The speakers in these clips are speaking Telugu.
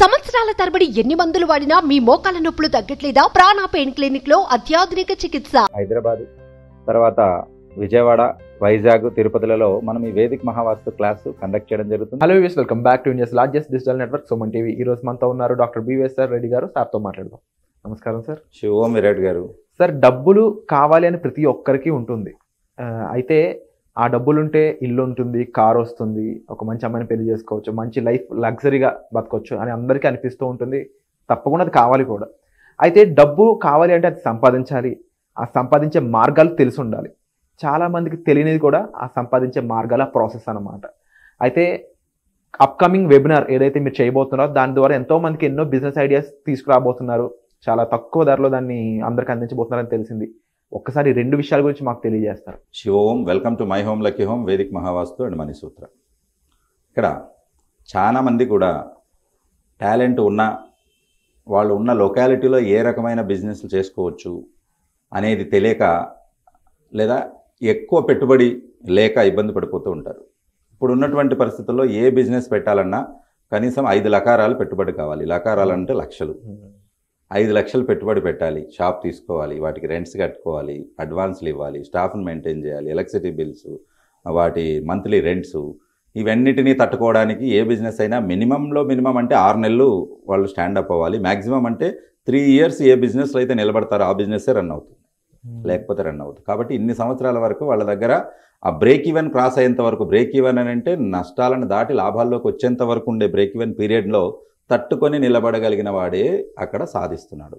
సంవత్సరాల తరబడి ఎన్ని మందులు వాడినా మీ మోకాల నొప్పులు తగ్గట్లేదా? ప్రాణ పెయిన్ క్లినిక్ లో అత్యాధునిక చికిత్స. హైదరాబాద్ తర్వాత విజయవాడ, వైజాగ్, తిరుపతిలలో మనం ఈ వేదిక్ మహావాస్తు క్లాస్ కండక్ట్ చేయడం జరుగుతుంది. Hello viewers, welcome back to India's largest digital network Suman TV. ఈ రోజు మనతో ఉన్నారు డాక్టర్ బివిఎస్ఆర్ రెడ్డి గారు. సార్తో మాట్లాడదాం. నమస్కారం సార్. శివోం విరాట్ గారు. సార్, డబ్బులు కావాలి అని ప్రతి ఒక్కరికి ఉంటుంది. అయితే ఆ డబ్బులుంటే ఇల్లు ఉంటుంది, కార్ వస్తుంది, ఒక మంచి అమ్మాయిని పెళ్లి చేసుకోవచ్చు, మంచి లైఫ్ లగ్జరీగా బతకొచ్చు అని అందరికీ అనిపిస్తూ ఉంటుంది. తప్పకుండా అది కావాలి కూడా. అయితే డబ్బు కావాలి అంటే అది సంపాదించాలి. ఆ సంపాదించే మార్గాలు తెలిసి ఉండాలి. చాలామందికి తెలియనిది కూడా ఆ సంపాదించే మార్గాల ప్రాసెస్ అన్నమాట. అయితే అప్కమింగ్ వెబినార్ ఏదైతే మీరు చేయబోతున్నారో దాని ద్వారా ఎంతోమందికి ఎన్నో బిజినెస్ ఐడియాస్ తీసుకురాబోతున్నారు. చాలా తక్కువ ధరలో దాన్ని అందరికి అందించబోతున్నారని తెలిసింది. ఒక్కసారి రెండు విషయాల గురించి మాకు తెలియజేస్తారు. Shivom, welcome to my home lucky home, vedic Mahavastu and money Sutra. ఇక్కడ చాలామంది కూడా టాలెంట్ ఉన్న వాళ్ళు ఉన్న లొకాలిటీలో ఏ రకమైన బిజినెస్లు చేసుకోవచ్చు అనేది తెలియక, లేదా ఎక్కువ పెట్టుబడి లేక ఇబ్బంది పడిపోతూ ఉంటారు. ఇప్పుడు ఉన్నటువంటి పరిస్థితుల్లో ఏ బిజినెస్ పెట్టాలన్నా కనీసం 5 లకారాలు పెట్టుబడి కావాలి. లకారాలు అంటే లక్షలు. 5 లక్షలు పెట్టుబడి పెట్టాలి. షాప్ తీసుకోవాలి, వాటికి రెంట్స్ కట్టుకోవాలి, అడ్వాన్స్లు ఇవ్వాలి, స్టాఫ్ని మెయింటైన్ చేయాలి, ఎలక్ట్రిసిటీ బిల్స్, వాటి మంత్లీ రెంట్స్, ఇవన్నిటినీ తట్టుకోవడానికి ఏ బిజినెస్ అయినా మినిమంలో మినిమం అంటే 6 నెలలు వాళ్ళు స్టాండప్ అవ్వాలి. మ్యాక్సిమం అంటే 3 ఇయర్స్ ఏ బిజినెస్లో అయితే నిలబడతారో ఆ బిజినెస్సే రన్ అవుతుంది, లేకపోతే రన్ అవుతుంది. కాబట్టి ఇన్ని సంవత్సరాల వరకు వాళ్ళ దగ్గర ఆ బ్రేక్ ఈవెన్ క్రాస్ అయ్యేంత వరకు, బ్రేక్ ఈవెన్ అని అంటే నష్టాలను దాటి లాభాల్లోకి వచ్చేంత వరకు ఉండే బ్రేక్ ఈవెన్ పీరియడ్లో తట్టుకొని నిలబడగలిగిన వాడే అక్కడ సాధిస్తున్నాడు.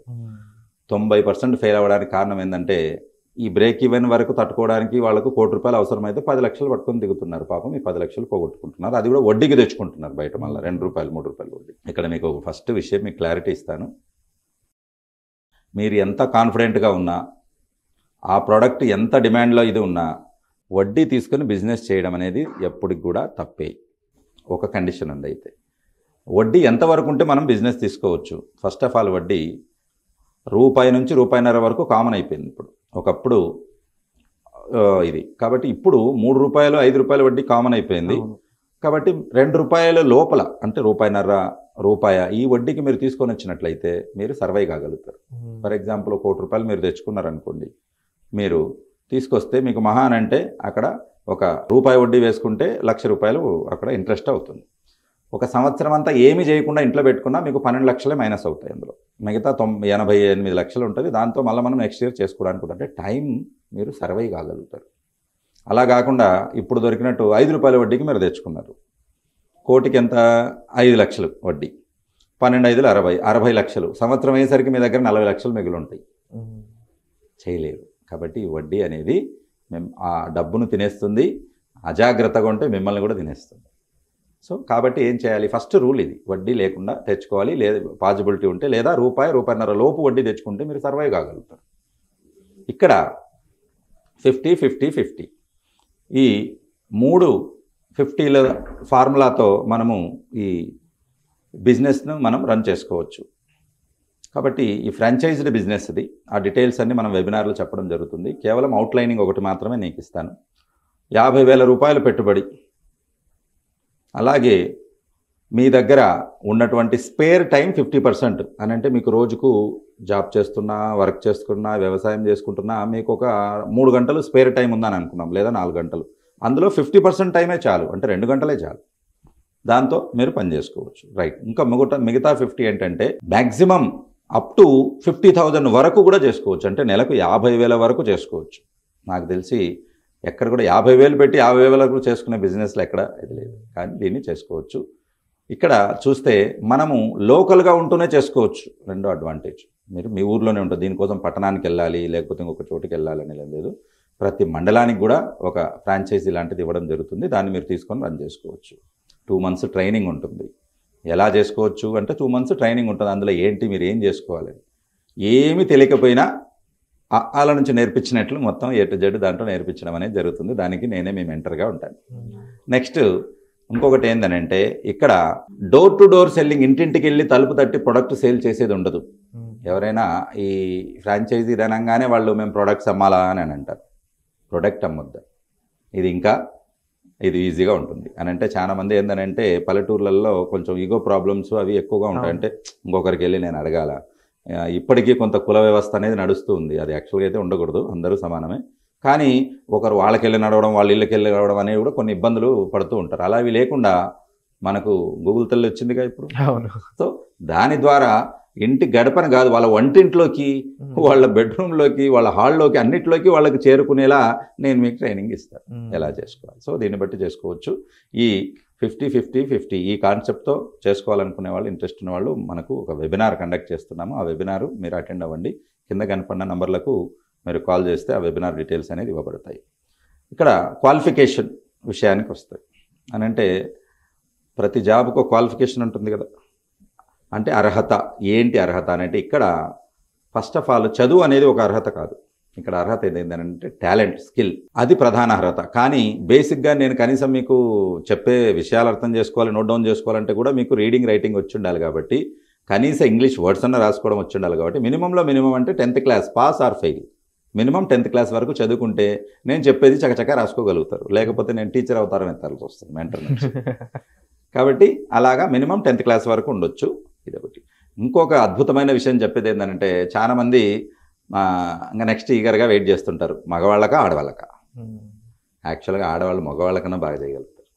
90% ఫెయిల్ అవ్వడానికి కారణం ఏంటంటే ఈ బ్రేక్ ఈవెన్ వరకు తట్టుకోవడానికి వాళ్ళకు ₹1,00,00,000 అవసరమైతే 10 లక్షలు పట్టుకొని దిగుతున్నారు. పాపం ఈ 10 లక్షలు పోగొట్టుకుంటున్నారు. అది కూడా వడ్డీకి తెచ్చుకుంటున్నారు బయట, మళ్ళీ ₹2, ₹3 వడ్డీ. ఇక్కడ మీకు ఫస్ట్ విషయం మీకు క్లారిటీ ఇస్తాను. మీరు ఎంత కాన్ఫిడెంట్గా ఉన్నా, ఆ ప్రోడక్ట్ ఎంత డిమాండ్లో ఇది ఉన్నా, వడ్డీ తీసుకొని బిజినెస్ చేయడం అనేది ఎప్పటికి కూడా తప్పే. ఒక కండిషన్ ఉంది. అయితే వడ్డీ ఎంతవరకు ఉంటే మనం బిజినెస్ తీసుకోవచ్చు? ఫస్ట్ ఆఫ్ ఆల్ వడ్డీ రూపాయి నుంచి ₹1.50 వరకు కామన్ అయిపోయింది ఇప్పుడు. ఒకప్పుడు ఇది కాబట్టి ఇప్పుడు ₹3, ₹5 వడ్డీ కామన్ అయిపోయింది. కాబట్టి ₹2 లోపల అంటే ₹1.50 ఈ వడ్డీకి మీరు తీసుకొని వచ్చినట్లయితే మీరు సర్వైవ్ కాగలుగుతారు. ఫర్ ఎగ్జాంపుల్ ₹1,00,00,000 మీరు తెచ్చుకున్నారనుకోండి, మీరు తీసుకొస్తే మీకు మహా అంటే అక్కడ ₹1 వడ్డీ వేసుకుంటే ₹1,00,000 అక్కడ ఇంట్రెస్ట్ అవుతుంది. ఒక సంవత్సరం అంతా ఏమీ చేయకుండా ఇంట్లో పెట్టుకున్నా మీకు 12 లక్షలే మైనస్ అవుతాయి. అందులో మిగతా 88 లక్షలు ఉంటుంది. దాంతో మళ్ళీ మనం నెక్స్ట్ ఇయర్ చేసుకోవడానికి అంటే టైం మీరు సర్వైవ్ కాగలుగుతారు. అలా కాకుండా ఇప్పుడు దొరికినట్టు ₹5 వడ్డీకి మీరు తెచ్చుకున్నారు. కోటికి ఎంత? 5 లక్షలు వడ్డీ, 12 5 60 లక్షలు. సంవత్సరం అయ్యేసరికి మీ దగ్గర 40 లక్షలు మిగిలి ఉంటాయి. చేయలేరు. కాబట్టి వడ్డీ అనేది ఆ డబ్బును తినేస్తుంది. అజాగ్రత్తగా ఉంటే మిమ్మల్ని కూడా తినేస్తుంది. సో కాబట్టి ఏం చేయాలి? ఫస్ట్ రూల్ ఇది, వడ్డీ లేకుండా తెచ్చుకోవాలి. లేదా పాజిబిలిటీ ఉంటే, లేదా ₹1.50 లోపు వడ్డీ తెచ్చుకుంటే మీరు సర్వైవ్ కాగలుగుతారు. ఇక్కడ 50-50-50 ఈ 3 50ల ఫార్ములాతో మనము ఈ బిజినెస్ను మనం రన్ చేసుకోవచ్చు. కాబట్టి ఈ ఫ్రాంచైజ్డ్ బిజినెస్ ఇది. ఆ డీటెయిల్స్ అన్నీ మనం వెబినార్లో చెప్పడం జరుగుతుంది. కేవలం అవుట్లైనింగ్ ఒకటి మాత్రమే నీకు ఇస్తాను. ₹50,000 పెట్టుబడి, అలాగే మీ దగ్గర ఉన్నటువంటి స్పేర్ టైం 50% అని అంటే మీకు రోజుకు జాబ్ చేస్తున్నా, వర్క్ చేసుకున్నా, వ్యవసాయం చేసుకుంటున్నా మీకు ఒక 3 గంటలు స్పేర్ టైం ఉందని అనుకున్నాం, లేదా 4 గంటలు. అందులో 50% టైమే చాలు, అంటే 2 గంటలే చాలు. దాంతో మీరు పని చేసుకోవచ్చు. రైట్. ఇంకా మిగతా 50 ఏంటంటే మ్యాక్సిమం అప్ టు 50,000 వరకు కూడా చేసుకోవచ్చు. అంటే నెలకు 50,000 వరకు చేసుకోవచ్చు. నాకు తెలిసి ఎక్కడ కూడా 50,000 పెట్టి 50,000 వరకు చేసుకునే బిజినెస్లు ఎక్కడ ఇది లేదు, కానీ దీన్ని చేసుకోవచ్చు. ఇక్కడ చూస్తే మనము లోకల్గా ఉంటూనే చేసుకోవచ్చు. రెండో అడ్వాంటేజ్, మీరు మీ ఊర్లోనే ఉంటుంది. దీనికోసం పట్టణానికి వెళ్ళాలి, లేకపోతే ఇంకొక చోటుకి వెళ్ళాలని లేదు. ప్రతి మండలానికి కూడా ఒక ఫ్రాంచైజీ లాంటిది ఇవ్వడం జరుగుతుంది. దాన్ని మీరు తీసుకొని రన్ చేసుకోవచ్చు. 2 మంత్స్ ట్రైనింగ్ ఉంటుంది. ఎలా చేసుకోవచ్చు అంటే 2 మంత్స్ ట్రైనింగ్ ఉంటుంది. అందులో ఏంటి మీరు ఏం చేసుకోవాలని ఏమీ తెలియకపోయినా వాళ్ళ నుంచి నేర్పించినట్లు మొత్తం A to Z దాంట్లో నేర్పించడం అనేది జరుగుతుంది. దానికి నేనే మీ మెంటర్గా ఉంటాను. నెక్స్ట్ ఇంకొకటి ఏంటనంటే ఇక్కడ డోర్ టు డోర్ సెల్లింగ్, ఇంటింటికి వెళ్ళి తలుపు తట్టి ప్రొడక్ట్ సేల్ చేసేది ఉండదు. ఎవరైనా ఈ ఫ్రాంచైజీ అనగానే వాళ్ళు మేము ప్రొడక్ట్స్ అమ్మాలా అని అంటారు. ప్రొడక్ట్ అమ్మొద్దు. ఇది ఇంకా ఇది ఈజీగా ఉంటుంది అని అంటే చాలా మంది ఏంటంటే పల్లెటూర్లలో కొంచెం ఈగో ప్రాబ్లమ్స్ అవి ఎక్కువగా ఉంటాయి. అంటే ఇంకొకరికి వెళ్ళి నేను అడగాల. ఇప్పటికీ కొంత కుల వ్యవస్థ అనేది నడుస్తూ ఉంది. అది యాక్చువల్గా అయితే ఉండకూడదు, అందరూ సమానమే. కానీ ఒకరు వాళ్ళకి వెళ్ళి నడవడం, వాళ్ళ ఇళ్ళకి వెళ్ళి నడవడం అనేవి కూడా కొన్ని ఇబ్బందులు పడుతూ ఉంటారు. అలా అవి లేకుండా మనకు గూగుల్ తల్లి వచ్చిందిగా ఇప్పుడు. అవును. సో దాని ద్వారా ఇంటి గడపని కాదు, వాళ్ళ వంటింట్లోకి, వాళ్ళ బెడ్రూమ్లోకి, వాళ్ళ హాల్లోకి, అన్నిట్లోకి వాళ్ళకి చేరుకునేలా నేను మీకు ట్రైనింగ్ ఇస్తాను ఎలా చేసుకోవాలి. సో దీన్ని బట్టి చేసుకోవచ్చు. ఈ 50-50-50 ఈ కాన్సెప్ట్తో చేసుకోవాలనుకునే వాళ్ళు, ఇంట్రెస్ట్ ఉన్న వాళ్ళు మనకు ఒక వెబినార్ కండక్ట్ చేస్తున్నాము. ఆ వెబినార్ మీరు అటెండ్ అవ్వండి. కింద కనపడిన నంబర్లకు మీరు కాల్ చేస్తే ఆ వెబినార్ డీటెయిల్స్ అనేది ఇవ్వబడతాయి. ఇక్కడ క్వాలిఫికేషన్ విషయానికి వస్తాయి అని అంటే ప్రతి జాబ్కు క్వాలిఫికేషన్ ఉంటుంది కదా. అంటే అర్హత ఏంటి? అర్హత అంటే ఇక్కడ ఫస్ట్ ఆఫ్ ఆల్ చదువు అనేది ఒక అర్హత కాదు. ఇక్కడ అర్హత ఏంటంటే టాలెంట్, స్కిల్, అది ప్రధాన అర్హత. కానీ బేసిక్గా నేను కనీసం మీకు చెప్పే విషయాలు అర్థం చేసుకోవాలి, నోట్ డౌన్ చేసుకోవాలంటే కూడా మీకు రీడింగ్, రైటింగ్ వచ్చి ఉండాలి. కాబట్టి కనీసం ఇంగ్లీష్ వర్డ్స్ అన్న రాసుకోవడం వచ్చి ఉండాలి. కాబట్టి మినిమంలో మినిమం అంటే 10th class pass or fail. Minimum 10th class వరకు చదువుకుంటే నేను చెప్పేది చకచకా రాసుకోగలుగుతారు. లేకపోతే నేను టీచర్ అవతారం ఎత్తాల్సి వస్తుంది మెంటర్ నుంచి. కాబట్టి అలాగా మినిమం 10th క్లాస్ వరకు ఉండొచ్చు. ఇదొకటి. ఇంకొక అద్భుతమైన విషయం చెప్పేది ఏంటంటే చాలామంది ఇంకా నెక్స్ట్ ఈగర్గా వెయిట్ చేస్తుంటారు, మగవాళ్ళకా ఆడవాళ్ళకా. యాక్చువల్గా ఆడవాళ్ళు మగవాళ్ళకన్నా బాగా చేయగలుగుతారు.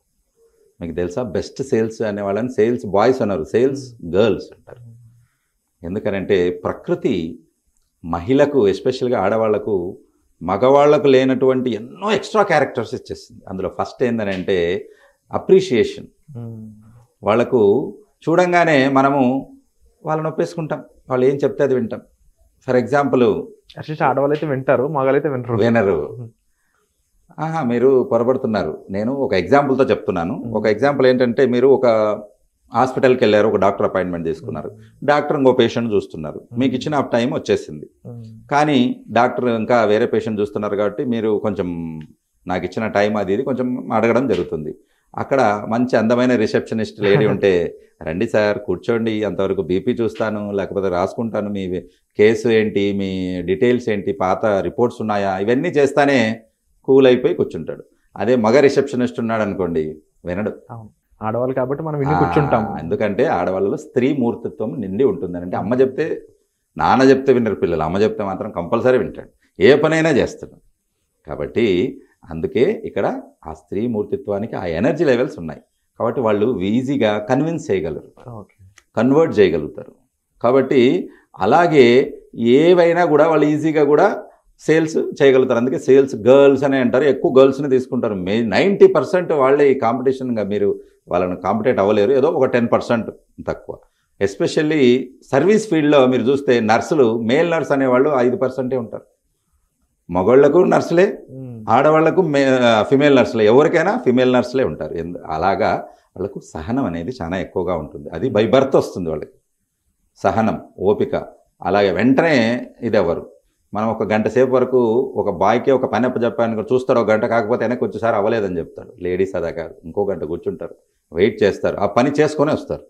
మీకు తెలుసా, బెస్ట్ సేల్స్ అనేవాళ్ళని సేల్స్ బాయ్స్ అన్నారు, సేల్స్ గర్ల్స్ అంటారు. ఎందుకనంటే ప్రకృతి మహిళకు, ఎస్పెషల్గా ఆడవాళ్లకు, మగవాళ్లకు లేనటువంటి ఎన్నో ఎక్స్ట్రా క్యారెక్టర్స్ ఇచ్చేస్తుంది. అందులో ఫస్ట్ ఏంటంటే అప్రిషియేషన్. వాళ్ళకు చూడంగానే మనము వాళ్ళని ఒప్పేసుకుంటాం, వాళ్ళు ఏం చెప్తే అది వింటాం. ఫర్ ఎగ్జాంపుల్ ఆడవాళ్ళు అయితే వింటారు, మగవాళ్ళైతే వినరు. మీరు పొరపడుతున్నారు. నేను ఒక ఎగ్జాంపుల్తో చెప్తున్నాను. ఒక ఎగ్జాంపుల్ ఏంటంటే మీరు ఒక హాస్పిటల్కి వెళ్ళారు, ఒక డాక్టర్ అపాయింట్మెంట్ తీసుకున్నారు. డాక్టర్ ఇంకో పేషెంట్ చూస్తున్నారు. మీకు ఇచ్చిన టైం వచ్చేసింది. కానీ డాక్టర్ ఇంకా వేరే పేషెంట్ చూస్తున్నారు కాబట్టి మీరు కొంచెం నాకు ఇచ్చిన టైం అది ఇది కొంచెం అడగడం జరుగుతుంది. అక్కడ మంచి అందమైన రిసెప్షనిస్ట్ లేడీ ఉంటే, రండి సార్ కూర్చోండి, అంతవరకు బీపీ చూస్తాను, లేకపోతే రాసుకుంటాను, మీ కేసు ఏంటి, మీ డీటెయిల్స్ ఏంటి, పాత రిపోర్ట్స్ ఉన్నాయా, ఇవన్నీ చేస్తానే కూల్ అయిపోయి కూర్చుంటాడు. అదే మగ రిసెప్షనిస్ట్ ఉన్నాడు అనుకోండి, వినడు. ఆడవాళ్ళు కాబట్టి మనం విని కూర్చుంటాం. ఎందుకంటే ఆడవాళ్ళలో స్త్రీ మూర్తిత్వం నిండి ఉంటుంది. అంటే అమ్మ చెప్తే, నాన్న చెప్తే వినరు పిల్లలు, అమ్మ చెప్తే మాత్రం కంపల్సరీ వింటాడు, ఏ పనైనా చేస్తాడు. కాబట్టి అందుకే ఇక్కడ ఆ స్త్రీ మూర్తిత్వానికి ఆ ఎనర్జీ లెవెల్స్ ఉన్నాయి. కాబట్టి వాళ్ళు ఈజీగా కన్విన్స్ చేయగలరు, కన్వర్ట్ చేయగలుగుతారు. కాబట్టి అలాగే ఏవైనా కూడా వాళ్ళు ఈజీగా కూడా సేల్స్ చేయగలుగుతారు. అందుకే సేల్స్ గర్ల్స్ అనే అంటారు. ఎక్కువ గర్ల్స్ని తీసుకుంటారు. 90% వాళ్ళే ఈ కాంపిటీషన్గా, మీరు వాళ్ళని కాంపిటేట్ అవ్వలేరు. ఏదో ఒక 10% తక్కువ. ఎస్పెషల్లీ సర్వీస్ ఫీల్డ్లో మీరు చూస్తే నర్సులు, మేల్ నర్స్ అనేవాళ్ళు 5% ఉంటారు. మగవాళ్లకు నర్సులే, ఆడవాళ్లకు ఫిమేల్ నర్సులే, ఎవరికైనా ఫిమేల్ నర్సులే ఉంటారు. అలాగా వాళ్ళకు సహనం అనేది చాలా ఎక్కువగా ఉంటుంది. అది బై బర్త్ వస్తుంది వాళ్ళకి, సహనం, ఓపిక. అలాగే వెంటనే ఇది ఎవరు, మనం ఒక గంట సేపు వరకు ఒక బాయ్కే ఒక పని అప్పచెప్పాను చూస్తారు, ఒక గంట కాకపోతే వెనక్కి వచ్చేసారి అవ్వలేదని చెప్తాడు. లేడీస్ అదా కాదు, ఇంకో గంట కూర్చుంటారు, వెయిట్ చేస్తారు, ఆ పని చేసుకొని వస్తారు.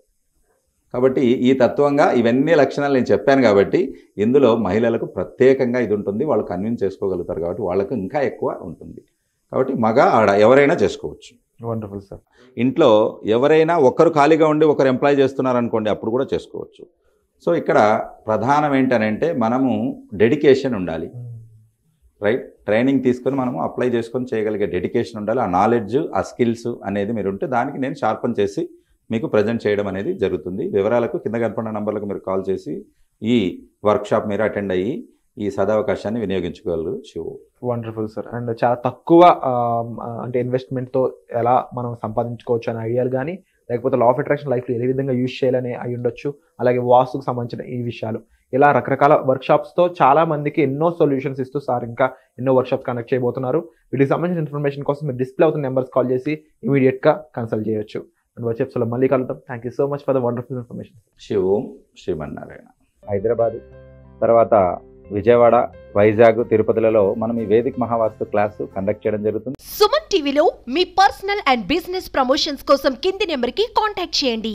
కాబట్టి ఈ తత్వంగా ఇవన్నీ లక్షణాలు నేను చెప్పాను. కాబట్టి ఇందులో మహిళలకు ప్రత్యేకంగా ఇది ఉంటుంది. వాళ్ళు కన్విన్స్ చేసుకోగలుగుతారు కాబట్టి వాళ్ళకు ఇంకా ఎక్కువ ఉంటుంది. కాబట్టి మగ ఆడ ఎవరైనా చేసుకోవచ్చు. Wonderful sir. ఇంట్లో ఎవరైనా ఒకరు ఖాళీగా ఉండి ఒకరు ఎంప్లాయ్ చేస్తున్నారనుకోండి, అప్పుడు కూడా చేసుకోవచ్చు. సో ఇక్కడ ప్రధానం ఏంటనంటే మనము డెడికేషన్ ఉండాలి, రైట్? ట్రైనింగ్ తీసుకొని మనము అప్లై చేసుకొని చేయగలిగే డెడికేషన్ ఉండాలి. ఆ నాలెడ్జ్, ఆ స్కిల్స్ అనేది మీరు ఉంటే దానికి నేను షార్పన్ చేసి మీకు ప్రజెంట్ చేయడం అనేది జరుగుతుంది. వివరాలకు కింద కనపడిన నంబర్లకు మీరు కాల్ చేసి ఈ వర్క్షాప్ మీరు అటెండ్ అయ్యి ఈ సదవకాశాన్ని వినియోగించుకోగలరు. శివు. Wonderful sir. అండ్ చాలా తక్కువ అంటే ఇన్వెస్ట్మెంట్తో ఎలా మనం సంపాదించుకోవచ్చు అనే ఐడియాలు కానీ, లేకపోతే లా ఆఫ్ అట్రాక్షన్ లైఫ్లో ఏ విధంగా యూజ్ చేయాలని అయి ఉండొచ్చు, అలాగే వాస్తుకు సంబంధించిన ఈ విషయాలు, ఇలా రకరకాల వర్క్షాప్స్తో చాలా మందికి ఎన్నో సొల్యూషన్స్ ఇస్తూ సార్ ఇంకా ఎన్నో వర్క్షాప్స్ కండక్ట్ చేయబోతున్నారు. వీటికి సంబంధించిన ఇన్ఫర్మేషన్ కోసం మీరు డిస్ప్లే అవుతున్న నెంబర్స్ కాల్ చేసి ఇమీడియట్గా కన్సల్ట్ చేయొచ్చు. అండ్ వచ్చే ఎపిసోడ్లో మళ్ళీ కలుద్దాం. Thank you so much for the wonderful information. Shivam Srimannarayana. Hyderabad తర్వాత విజయవాడ, వైజాగ్, తిరుపతిలలో మనం ఈ వేదిక్ మహావాస్తు క్లాసు కండక్ట్ చేయడం జరుగుతుంది. సుమన్ టీవీలో మీ పర్సనల్ అండ్ బిజినెస్ ప్రమోషన్స్ కోసం కింది నెంబర్కి కాంటాక్ట్ చేయండి.